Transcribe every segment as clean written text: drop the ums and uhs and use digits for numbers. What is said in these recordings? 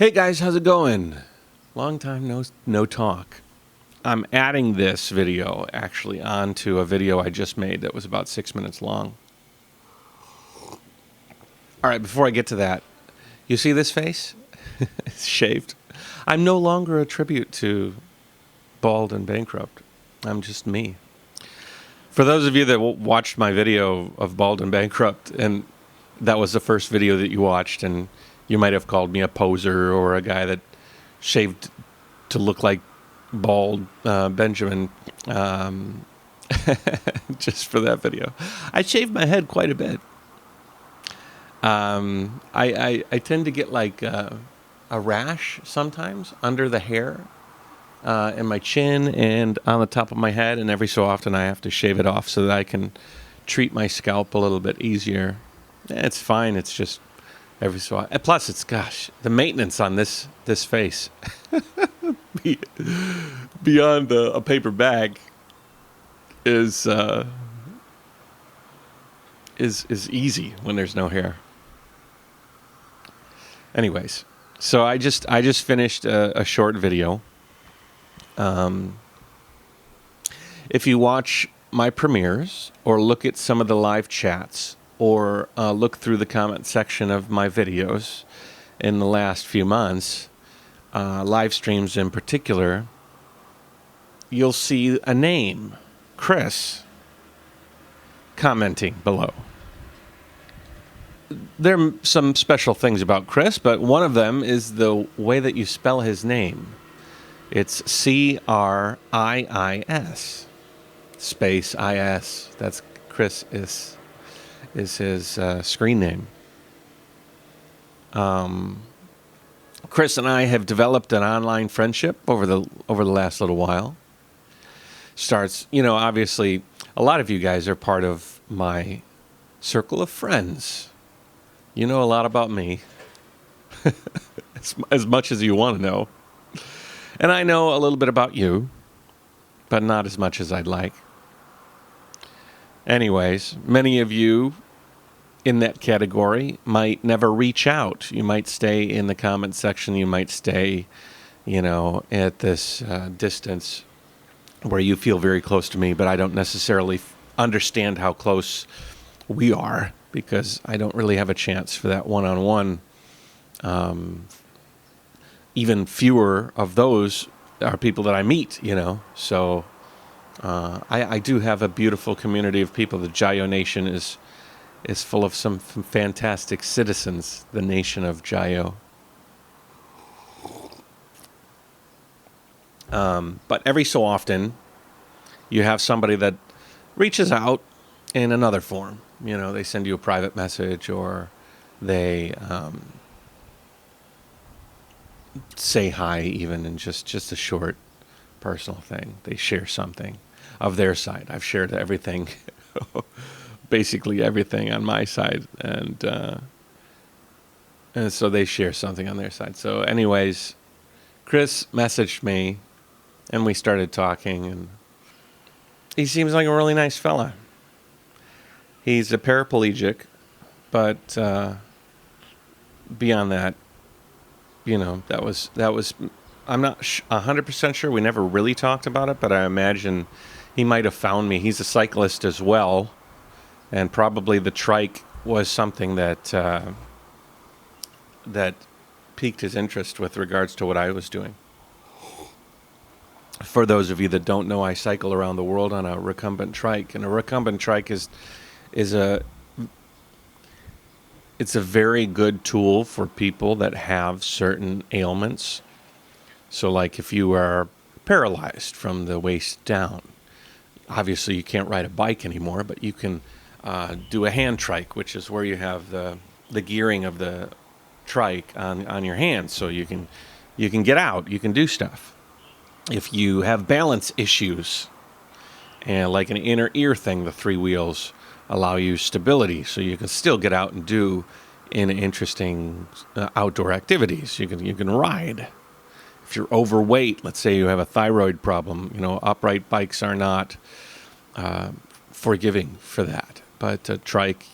Hey guys, how's it going? Long time no talk. I'm adding this video actually onto a video I just made that was about 6 minutes long. All right, before I get to that, you see this face? It's shaved. I'm no longer a tribute to Bald and Bankrupt. I'm just me. For those of you that watched my video of Bald and Bankrupt, and that was the first video that you watched, and you might have called me a poser or a guy that shaved to look like Bald Benjamin just for that video. I shaved my head quite a bit. I tend to get like a rash sometimes under the hair in my chin and on the top of my head, and every so often I have to shave it off so that I can treat my scalp a little bit easier. It's fine. It's just every so often. Plus, it's the maintenance on this face beyond a paper bag is easy when there's no hair. Anyways, so I just finished a short video. If you watch my premieres or look at some of the live chats or look through the comment section of my videos in the last few months, live streams in particular, you'll see a name, Chris, commenting below. There are some special things about Chris, but one of them is the way that you spell his name. It's CRIIS space IS. That's Chris is his screen name. Chris and I have developed an online friendship over the last little while. Starts, obviously, a lot of you guys are part of my circle of friends. You know a lot about me, as much as you want to know. And I know a little bit about you, but not as much as I'd like. Anyways, many of you in that category might never reach out. You might stay in the comment section. You might stay, at this distance where you feel very close to me, but I don't necessarily understand how close we are because I don't really have a chance for that one-on-one. Even fewer of those are people that I meet, So I do have a beautiful community of people. The JaYoe Nation is full of some fantastic citizens, the nation of JaYoe. But every so often, you have somebody that reaches out in another form. They send you a private message or they say hi even in just a short personal thing. They share something of their side. I've shared everything, basically everything on my side, and so they share something on their side. So anyways, Chris messaged me and we started talking, and he seems like a really nice fella. He's a paraplegic, but beyond that, that was I'm not 100% sure. We never really talked about it, but I imagine he might have found me. He's a cyclist as well, and probably the trike was something that piqued his interest with regards to what I was doing. For those of you that don't know, I cycle around the world on a recumbent trike, and a recumbent trike is a very good tool for people that have certain ailments. So like if you are paralyzed from the waist down, obviously you can't ride a bike anymore, but you can do a hand trike, which is where you have the gearing of the trike on your hands, so you can get out, you can do stuff. If you have balance issues, and like an inner ear thing, the three wheels allow you stability, so you can still get out and do interesting outdoor activities. You can ride. If you're overweight, let's say you have a thyroid problem, upright bikes are not forgiving for that. But a trike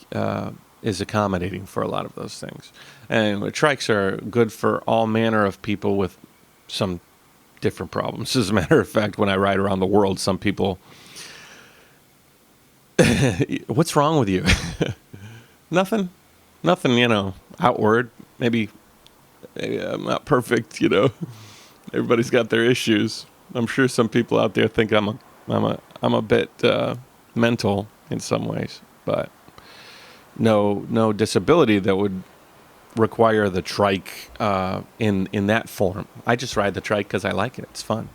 is accommodating for a lot of those things. And trikes are good for all manner of people with some different problems. As a matter of fact, when I ride around the world, some people, what's wrong with you? Nothing, outward. Maybe I'm not perfect, Everybody's got their issues. I'm sure some people out there think I'm a bit mental in some ways, but no disability that would require the trike in that form. I just ride the trike because I like it. It's fun.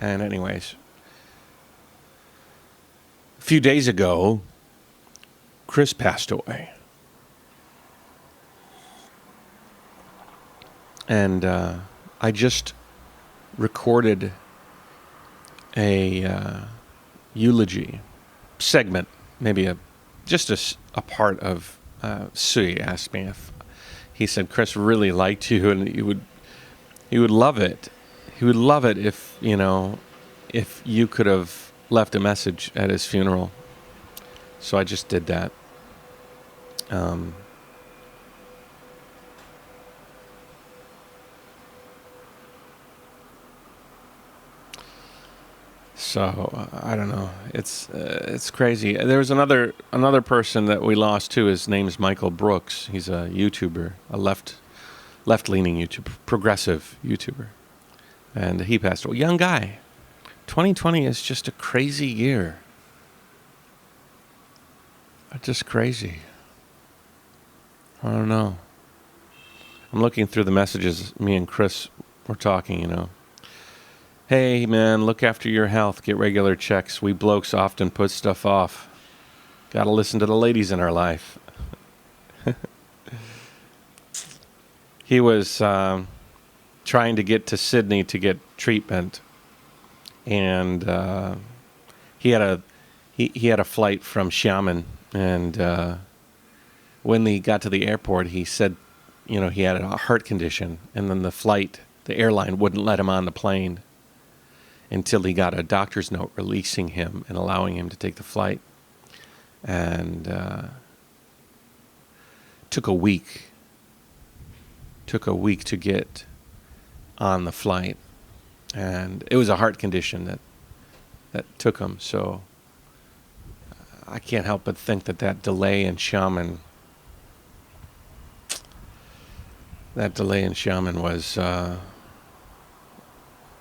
And anyways, a few days ago, Chris passed away. And I just recorded a eulogy segment, maybe just a part of. Sui asked me if he said Chris really liked you, and he would love it. He would love it if if you could have left a message at his funeral. So I just did that. So I don't know. It's crazy. There was another person that we lost too. His name's Michael Brooks. He's a YouTuber, a left-leaning YouTuber, progressive YouTuber, and he passed away. Young guy. 2020 is just a crazy year. Just crazy. I don't know. I'm looking through the messages. Me and Chris were talking. Hey, man, look after your health. Get regular checks. We blokes often put stuff off. Got to listen to the ladies in our life. He was trying to get to Sydney to get treatment, and he had a flight from Xiamen, and when he got to the airport, he said, he had a heart condition, and then the airline wouldn't let him on the plane until he got a doctor's note releasing him and allowing him to take the flight. And took a week to get on the flight. And it was a heart condition that took him. So I can't help but think that delay in Xiamen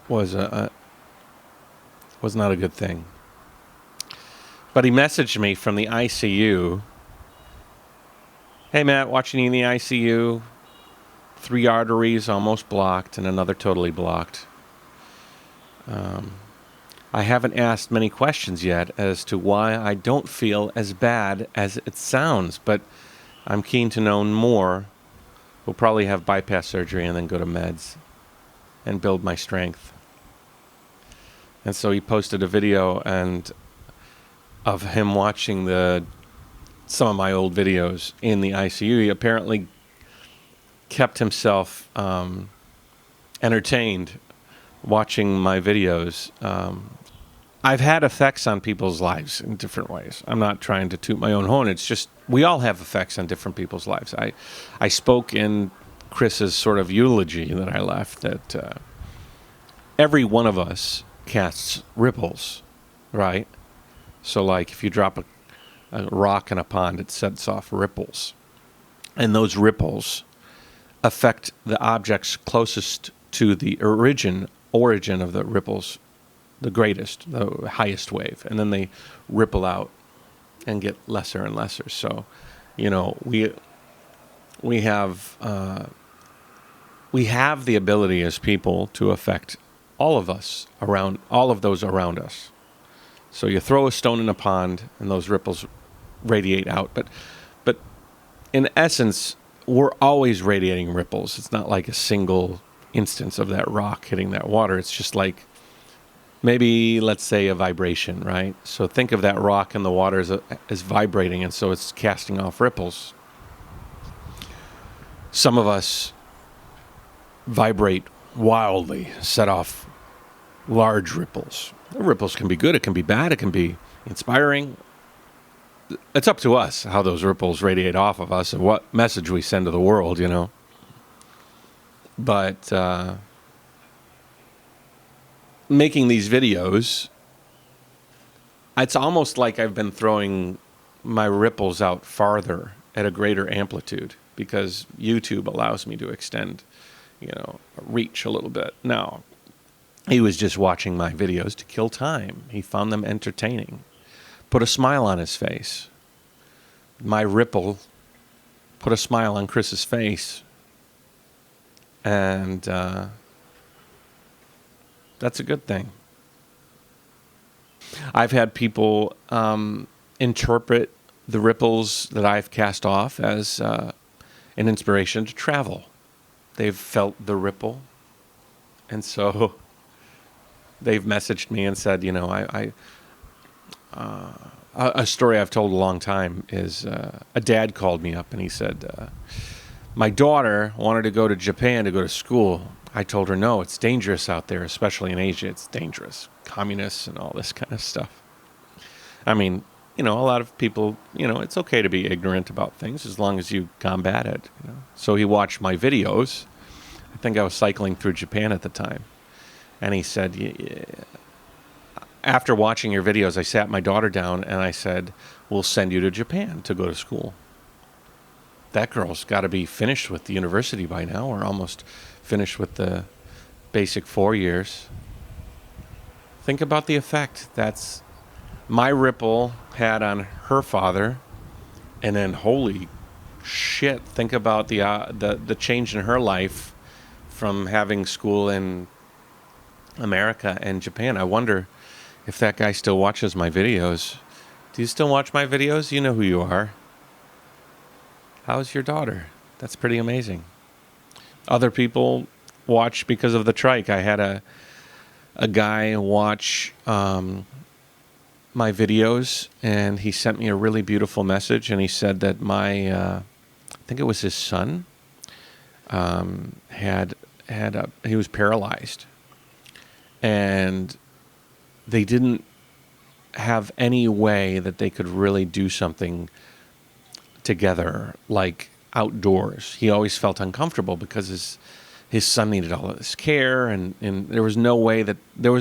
was not a good thing. But he messaged me from the ICU. Hey, Matt, watching you in the ICU. 3 arteries almost blocked and another totally blocked. I haven't asked many questions yet as to why I don't feel as bad as it sounds, but I'm keen to know more. We'll probably have bypass surgery and then go to meds and build my strength. And so he posted a video of him watching some of my old videos in the ICU. He apparently kept himself entertained watching my videos. I've had effects on people's lives in different ways. I'm not trying to toot my own horn. It's just we all have effects on different people's lives. I spoke in Chris's sort of eulogy that I left that every one of us casts ripples, right? So like if you drop a rock in a pond, it sets off ripples. And those ripples affect the objects closest to the origin of the ripples, the greatest, the highest wave. And then they ripple out and get lesser and lesser. So, we have the ability as people to affect all of us around, all of those around us. So you throw a stone in a pond and those ripples radiate out. But in essence, we're always radiating ripples. It's not like a single instance of that rock hitting that water. It's just like maybe, let's say, a vibration, right? So think of that rock in the water as vibrating, and so it's casting off ripples. Some of us vibrate wildly, set off large ripples. The ripples can be good, it can be bad, it can be inspiring. it's up to us how those ripples radiate off of us and what message we send to the world, you know. But making these videos, it's almost like I've been throwing my ripples out farther at a greater amplitude because YouTube allows me to extend, you know, reach a little bit. Now, he was just watching my videos to kill time. He found them entertaining. Put a smile on his face. My ripple put a smile on Chris's face. And that's a good thing. I've had people interpret the ripples that I've cast off as an inspiration to travel. They've felt the ripple. And so they've messaged me and said, you know, a story I've told a long time is a dad called me up and he said, my daughter wanted to go to Japan to go to school. I told her, no, it's dangerous out there, especially in Asia. It's dangerous. Communists and all this kind of stuff. I mean, you know, a lot of people, you know, it's okay to be ignorant about things as long as you combat it. You know? So he watched my videos. I think I was cycling through Japan at the time. And he said, yeah. After watching your videos, I sat my daughter down and I said, we'll send you to Japan to go to school. That girl's got to be finished with the university by now, or almost finished with the basic 4 years. Think about the effect that's my ripple had on her father, and then holy shit, think about the change in her life from having school in America and Japan. I wonder if that guy still watches my videos. Do you still watch my videos? You know who you are. How's your daughter? That's pretty amazing. Other people watch because of the trike. I had a guy watch my videos, and he sent me a really beautiful message, and he said that I think it was his son, he was paralyzed, and they didn't have any way that they could really do something together, like outdoors. He always felt uncomfortable because his son needed all of this care, and there was no way that there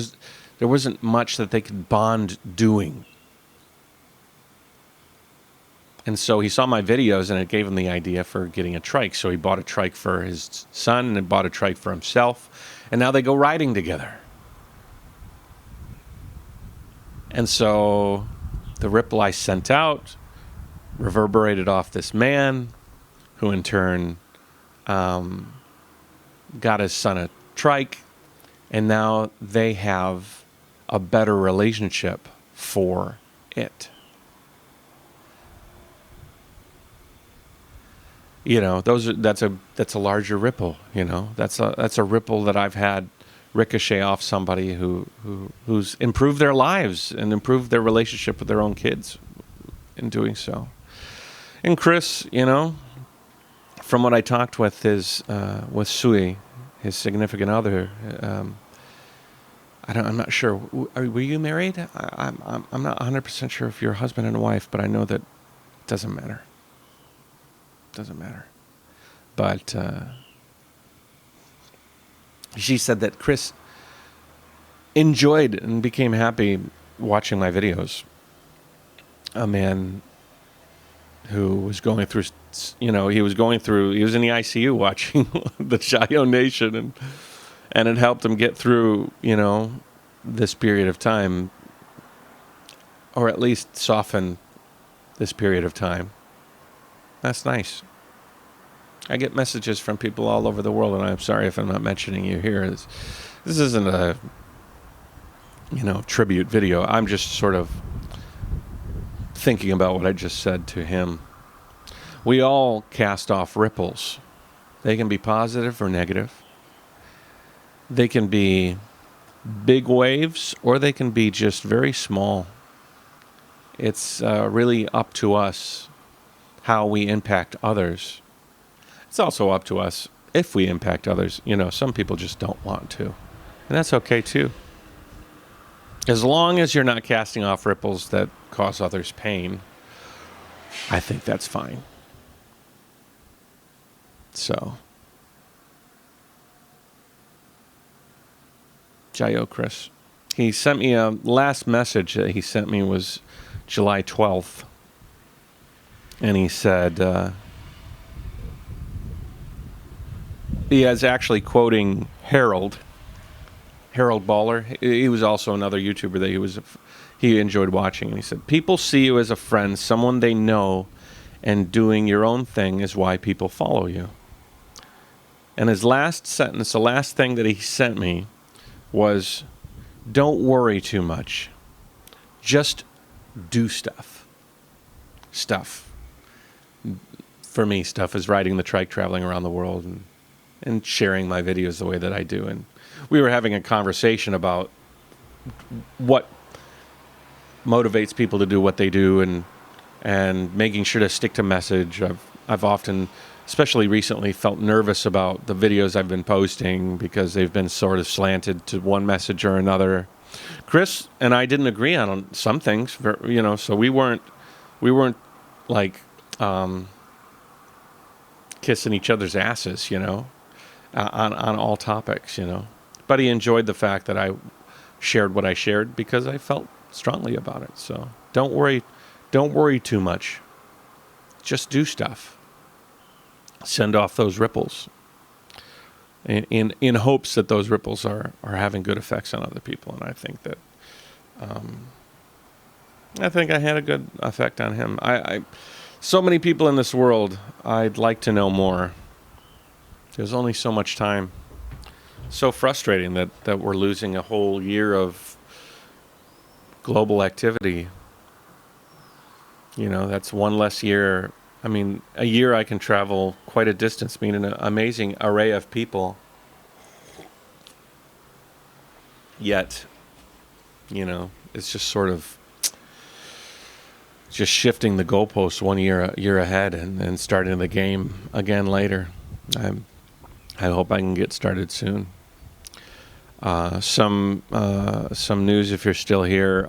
wasn't much that they could bond doing. And so he saw my videos, and it gave him the idea for getting a trike. So he bought a trike for his son and bought a trike for himself, and now they go riding together. And so the ripple I sent out reverberated off this man, who in turn got his son a trike, and now they have a better relationship for it. You know, that's a larger ripple. You know, that's a ripple that I've had ricochet off somebody who's improved their lives and improved their relationship with their own kids in doing so. And Chris, you know, from what I talked with with Sui, his significant other, I'm not sure. Were you married? I'm not 100% sure if you're a husband and a wife, but I know that it doesn't matter. Doesn't matter. But she said that Chris enjoyed and became happy watching my videos. A man who was going through, you know, he was in the ICU watching the JaYoe Nation, and it helped him get through, you know, this period of time, or at least soften this period of time. That's nice. I get messages from people all over the world, and I'm sorry if I'm not mentioning you here. This isn't a, you know, tribute video. I'm just sort of thinking about what I just said to him. We all cast off ripples. They can be positive or negative. They can be big waves, or they can be just very small. It's really up to us how we impact others. It's also up to us if we impact others. You know, some people just don't want to, and that's okay too. As long as you're not casting off ripples that cause others pain, I think that's fine. So, JaYoe Chris. He sent me a last message that he sent me was July 12th. And he said, he is actually quoting Harold Baller. He was also another YouTuber that he enjoyed watching. And he said, people see you as a friend, someone they know, and doing your own thing is why people follow you. And his last sentence, the last thing that he sent me was, don't worry too much. Just do stuff. Stuff. For me, stuff is riding the trike, traveling around the world, and sharing my videos the way that I do. And we were having a conversation about what motivates people to do what they do, and making sure to stick to message. I've often, especially recently, felt nervous about the videos I've been posting because they've been sort of slanted to one message or another. Chris and I didn't agree on some things, so we weren't like kissing each other's asses, on all topics, But he enjoyed the fact that I shared what I shared because I felt strongly about it. So don't worry too much. Just do stuff. Send off those ripples in hopes that those ripples are having good effects on other people. And I think that I had a good effect on him. So many people in this world, I'd like to know more. There's only so much time. So frustrating that we're losing a whole year of global activity. That's one less year. I mean, a year I can travel quite a distance, meeting an amazing array of people. Yet, it's just sort of just shifting the goalposts one year ahead and starting the game again later. I hope I can get started soon. Some news if you're still here.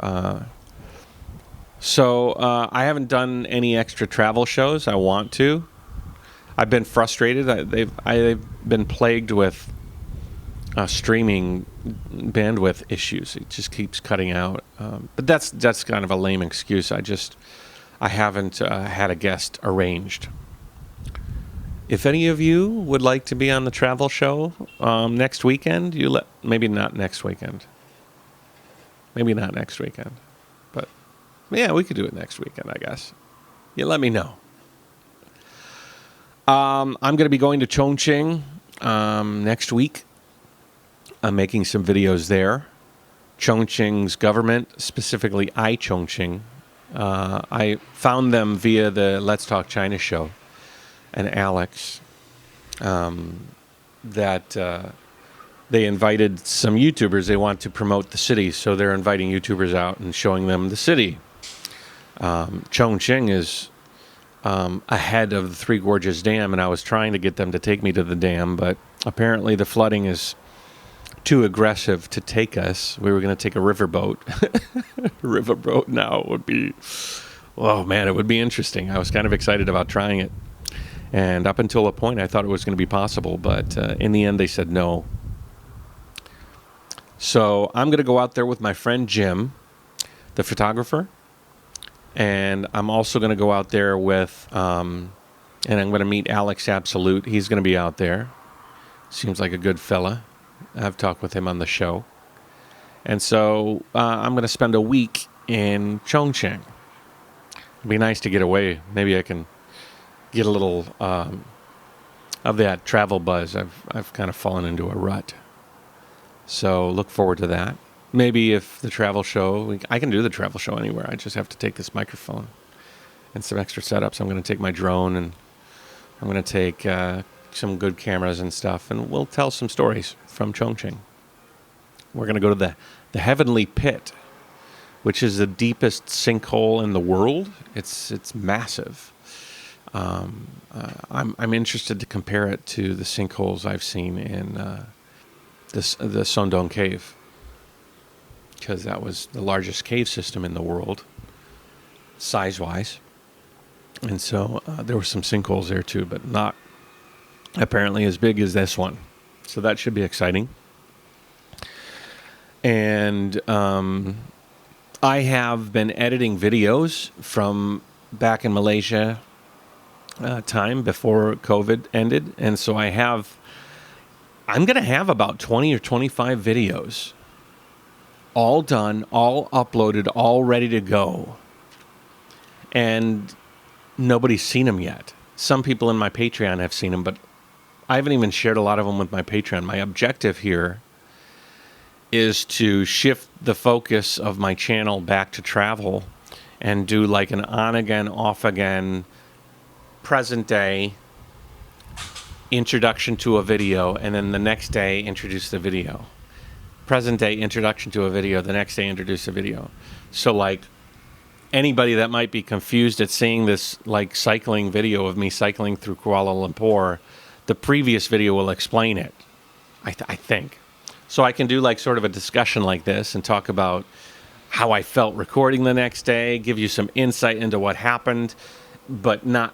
So I haven't done any extra travel shows. I want to. I've been frustrated. I've been plagued with streaming bandwidth issues. It just keeps cutting out. But that's kind of a lame excuse. I haven't had a guest arranged. If any of you would like to be on the travel show next weekend, maybe not next weekend. But yeah, we could do it next weekend, I guess. You let me know. I'm going to be going to Chongqing next week. I'm making some videos there. Chongqing's government, specifically iChongqing. I found them via the Let's Talk China show and Alex, that they invited some YouTubers. They want to promote the city, so they're inviting YouTubers out and showing them the city. Chongqing is ahead of the Three Gorges Dam, and I was trying to get them to take me to the dam, but apparently the flooding is too aggressive to take us. We were going to take a riverboat. Riverboat now would be, oh man, it would be interesting. I was kind of excited about trying it. And up until a point, I thought it was going to be possible, but in the end, they said no. So I'm going to go out there with my friend Jim, the photographer, and I'm also going to go out there with, and I'm going to meet Alex Absolute. He's going to be out there. Seems like a good fella. I've talked with him on the show. And so I'm going to spend a week in Chongqing. It'd be nice to get away. Maybe I can get a little of that travel buzz. I've kind of fallen into a rut. So look forward to that. Maybe if the travel show, I can do the travel show anywhere. I just have to take this microphone and some extra setups. I'm going to take my drone, and I'm going to take some good cameras and stuff, and we'll tell some stories from Chongqing. We're going to go to the Heavenly Pit, which is the deepest sinkhole in the world. It's massive. I'm interested to compare it to the sinkholes I've seen in the Sondong Cave, because that was the largest cave system in the world, size-wise. And so there were some sinkholes there too, but not apparently as big as this one. So that should be exciting. And I have been editing videos from back in Malaysia time before COVID ended. And so I'm going to have about 20 or 25 videos all done, all uploaded, all ready to go. And nobody's seen them yet. Some people in my Patreon have seen them, but I haven't even shared a lot of them with my Patreon. My objective here is to shift the focus of my channel back to travel and do like an on-again, off-again, present-day introduction to a video, and then the next day introduce the video. Present-day introduction to a video, the next day introduce a video. So like anybody that might be confused at seeing this like cycling video of me cycling through Kuala Lumpur, the previous video will explain it, I think. So I can do like sort of a discussion like this and talk about how I felt recording the next day, give you some insight into what happened, but not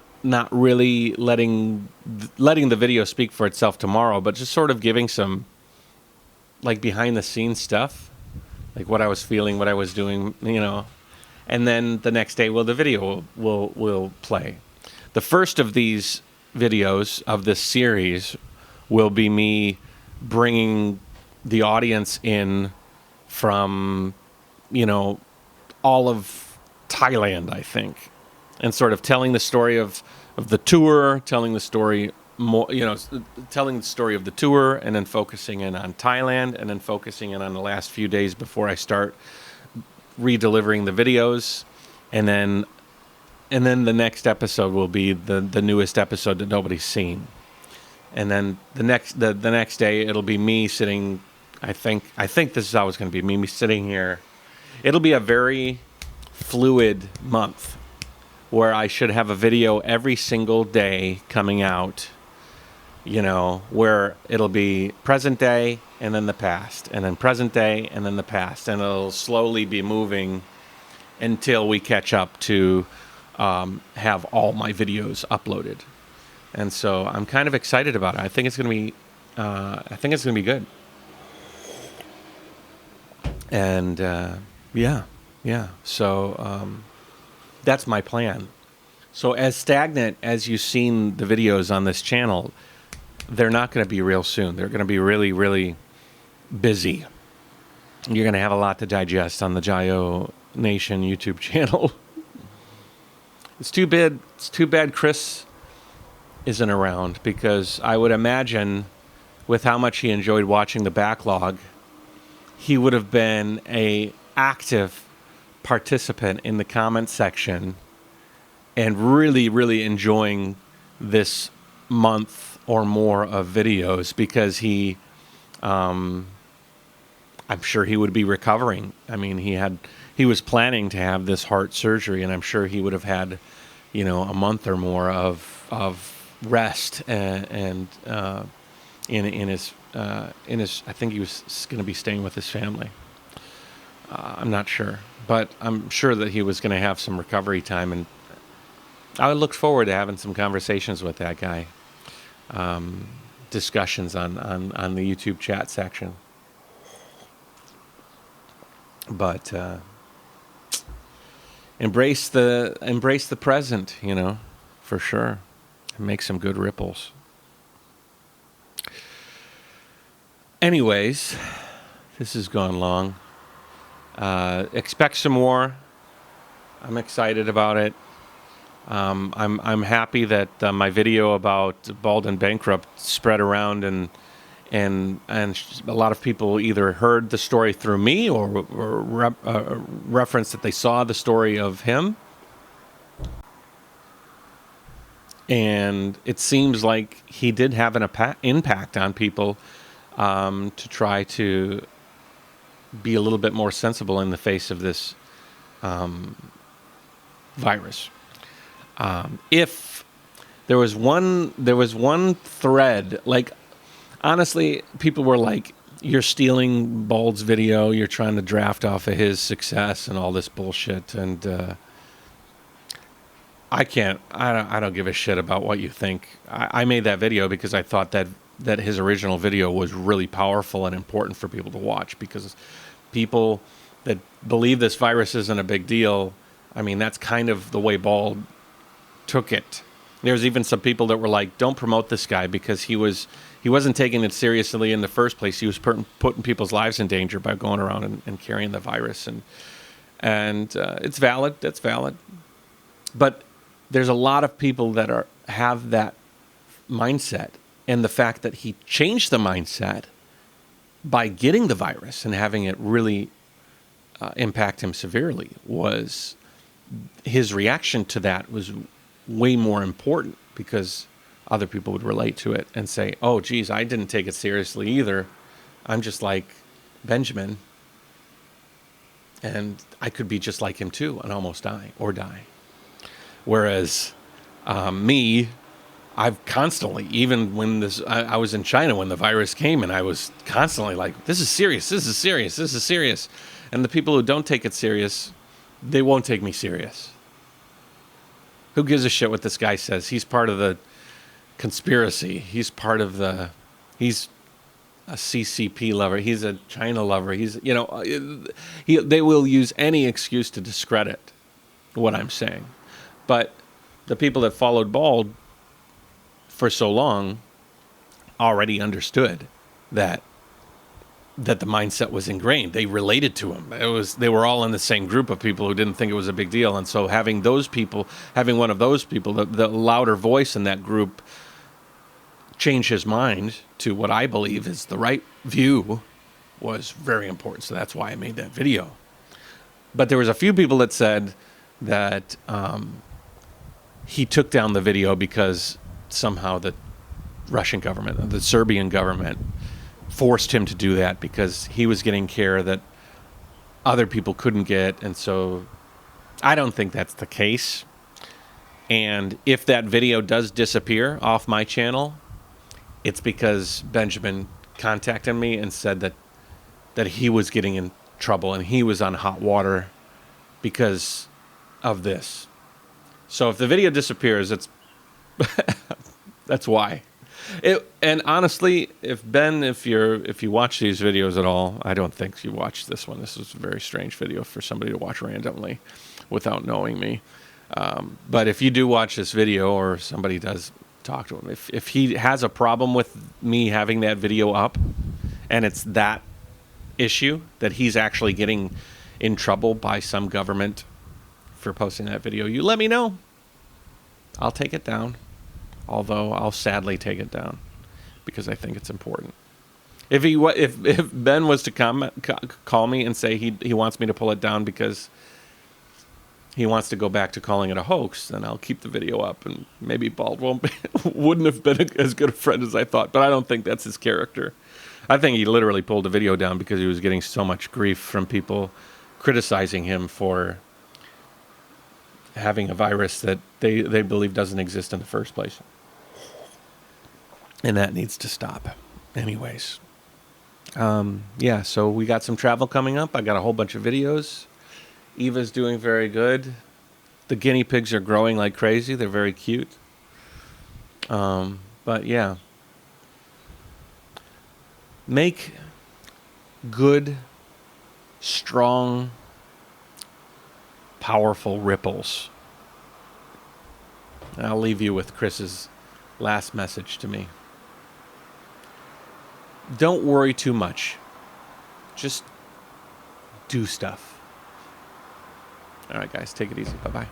really letting the video speak for itself tomorrow, but just sort of giving some like behind the scenes stuff, like what I was feeling, what I was doing, you know. And then the next day, well, the video will play. The first of these videos of this series will be me bringing the audience in from, you know, all of Thailand, I think, and sort of telling the story of the tour, telling the story more, you know, telling the story of the tour, and then focusing in on Thailand, and then focusing in on the last few days before I start redelivering the videos, and then the next episode will be the newest episode that nobody's seen, and then the next day it'll be me sitting. I think this is how it's going to be. Me sitting here. It'll be a very fluid month where I should have a video every single day coming out, you know, where it'll be present day and then the past, and then present day and then the past, and it'll slowly be moving until we catch up to have all my videos uploaded. And so I'm kind of excited about it. I think it's going to be good. And yeah. So that's my plan. So as stagnant as you've seen the videos on this channel, they're not going to be real soon. They're going to be really, really busy. You're going to have a lot to digest on the JaYoe Nation YouTube channel. It's too bad Chris isn't around, because I would imagine with how much he enjoyed watching the backlog, he would have been an active participant in the comment section and really, really enjoying this month or more of videos, because he, I'm sure he would be recovering. I mean, he was planning to have this heart surgery, and I'm sure he would have had, you know, a month or more of rest and in his I think he was going to be staying with his family. I'm not sure, but I'm sure that he was going to have some recovery time, and I look forward to having some conversations with that guy. Discussions on the YouTube chat section. But embrace the present, you know, for sure, and make some good ripples. Anyways, this has gone long. Expect some more. I'm excited about it. I'm happy that my video about Bald and Bankrupt spread around, and a lot of people either heard the story through me or referenced that they saw the story of him. And it seems like he did have an impact on people to try to be a little bit more sensible in the face of this virus. If there was one thread, like, honestly, people were like, you're stealing Bald's video, you're trying to draft off of his success and all this bullshit. And I don't give a shit about what you think. I made that video because I thought that his original video was really powerful and important for people to watch, because people that believe this virus isn't a big deal, I mean, that's kind of the way Bald took it. There's even some people that were like, don't promote this guy because he wasn't taking it seriously in the first place. He was putting people's lives in danger by going around and carrying the virus. And it's valid. That's valid. But there's a lot of people that have that mindset, and the fact that he changed the mindset by getting the virus and having it really impact him severely, was his reaction to that was way more important, because other people would relate to it and say, oh, geez, I didn't take it seriously either. I'm just like Benjamin, and I could be just like him too and almost die. Whereas me, I've constantly, even when I was in China when the virus came, and I was constantly like, this is serious, this is serious, this is serious. And the people who don't take it serious, they won't take me serious. Who gives a shit what this guy says? He's part of the conspiracy. He's a CCP lover. He's a China lover. They will use any excuse to discredit what I'm saying. But the people that followed Bald for so long already understood that the mindset was ingrained. They related to him. They were all in the same group of people who didn't think it was a big deal. And so having one of those people, the louder voice in that group, change his mind to what I believe is the right view, was very important. So that's why I made that video. But there was a few people that said that he took down the video because somehow the Russian government, the Serbian government, forced him to do that because he was getting care that other people couldn't get. And so I don't think that's the case. And if that video does disappear off my channel, it's because Benjamin contacted me and said that he was getting in trouble and he was on hot water because of this. So if the video disappears, it's that's why. And honestly, if you watch these videos at all, I don't think you watched this one. This is a very strange video for somebody to watch randomly without knowing me. But if you do watch this video, or somebody does talk to him, if he has a problem with me having that video up, and it's that issue that he's actually getting in trouble by some government for posting that video, you let me know. I'll take it down. Although I'll sadly take it down because I think it's important. If Ben was to call me and say he wants me to pull it down because he wants to go back to calling it a hoax, then I'll keep the video up, and maybe Bald wouldn't have been as good a friend as I thought. But I don't think that's his character. I think he literally pulled the video down because he was getting so much grief from people criticizing him for having a virus that they believe doesn't exist in the first place. And that needs to stop. Anyways. So we got some travel coming up. I got a whole bunch of videos. Eva's doing very good. The guinea pigs are growing like crazy. They're very cute. But yeah. Make good, strong, powerful ripples. And I'll leave you with Chris's last message to me. Don't worry too much. Just do stuff. All right, guys, take it easy. Bye-bye.